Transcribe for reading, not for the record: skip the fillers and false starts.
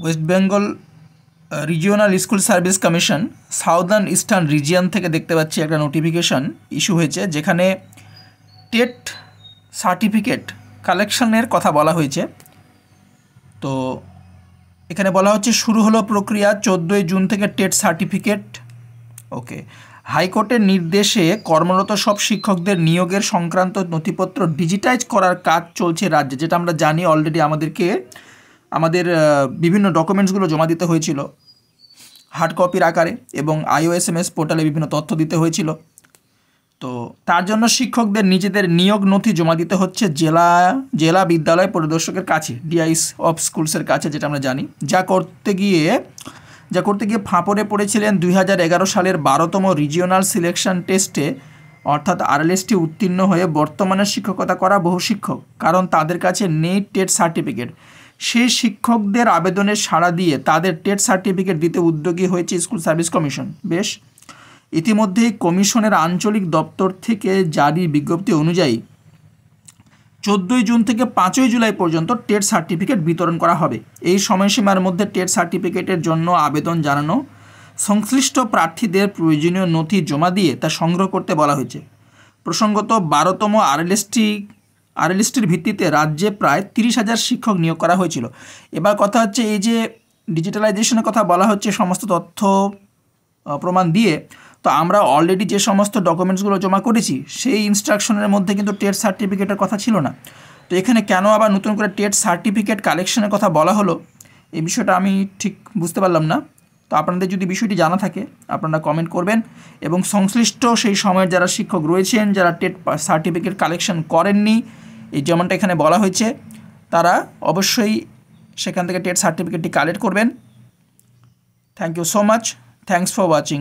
West Bengal regional school service commission southern eastern region থেকে দেখতে পাচ্ছি একটা নোটিফিকেশান ইস্যু হয়েছে, যেখানে টেট সার্টিফিকেট কালেকশনের কথা বলা হয়েছে। তো এখানে বলা হচ্ছে শুরু হলো প্রক্রিয়া 14ই জুন থেকে টেট সার্টিফিকেট। ওকে, হাইকোর্টের নির্দেশে কর্মরত সব শিক্ষকদের নিয়োগের সংক্রান্ত নথিপত্র ডিজিটাইজ করার কাজ চলছে রাজ্যে, যেটা আমরা জানি অলরেডি আমাদের বিভিন্ন ডকুমেন্টসগুলো জমা দিতে হয়েছিল হার্ড কপির আকারে এবং IOSMS পোর্টালে বিভিন্ন তথ্য দিতে হয়েছিল। তো তার জন্য শিক্ষকদের নিজেদের নিয়োগ নথি জমা দিতে হচ্ছে জেলা বিদ্যালয় পরিদর্শকের কাছে, ডিআইস অফ স্কুলসের কাছে, যেটা আমরা জানি। যা করতে গিয়ে ফাঁপড়ে পড়েছিলেন 2011 সালের 12তম রিজিওনাল সিলেকশন টেস্টে, অর্থাৎ RLST উত্তীর্ণ হয়ে বর্তমানে শিক্ষকতা করা বহু শিক্ষক, কারণ তাদের কাছে নেই টেট সার্টিফিকেট। সেই শিক্ষকদের আবেদনের সাড়া দিয়ে তাদের টেট সার্টিফিকেট দিতে উদ্যোগী হয়েছে স্কুল সার্ভিস কমিশন। বেশ, ইতিমধ্যেই কমিশনের আঞ্চলিক দপ্তর থেকে জারি বিজ্ঞপ্তি অনুযায়ী 14ই জুন থেকে 5ই জুলাই পর্যন্ত টেট সার্টিফিকেট বিতরণ করা হবে। এই সময়সীমার মধ্যে টেট সার্টিফিকেটের জন্য আবেদন জানানো, সংশ্লিষ্ট প্রার্থীদের প্রয়োজনীয় নথি জমা দিয়ে তা সংগ্রহ করতে বলা হয়েছে। প্রসঙ্গত 12তম RLSTর ভিত্তিতে রাজ্যে প্রায় 30,000 শিক্ষক নিয়োগ করা হয়েছিল। এবার কথা হচ্ছে, এই যে ডিজিটালাইজেশনের কথা বলা হচ্ছে সমস্ত তথ্য প্রমাণ দিয়ে, তো আমরা অলরেডি যে সমস্ত ডকুমেন্টসগুলো জমা করেছি সেই ইনস্ট্রাকশনের মধ্যে কিন্তু টেট সার্টিফিকেটের কথা ছিল না। তো এখানে কেন আবার নতুন করে টেট সার্টিফিকেট কালেকশনের কথা বলা হলো, এই বিষয়টা আমি ঠিক বুঝতে পারলাম না। তো আপনাদের যদি বিষয়টি জানা থাকে আপনারা কমেন্ট করবেন, এবং সংশ্লিষ্ট সেই সময়ের যারা শিক্ষক রয়েছেন, যারা টেট সার্টিফিকেট কালেকশন করেননি, এই যেমনটা এখানে বলা হয়েছে, তারা অবশ্যই সেখান থেকে টেট সার্টিফিকেটটি কালেক্ট করবেন। Thank you so much, thanks for watching.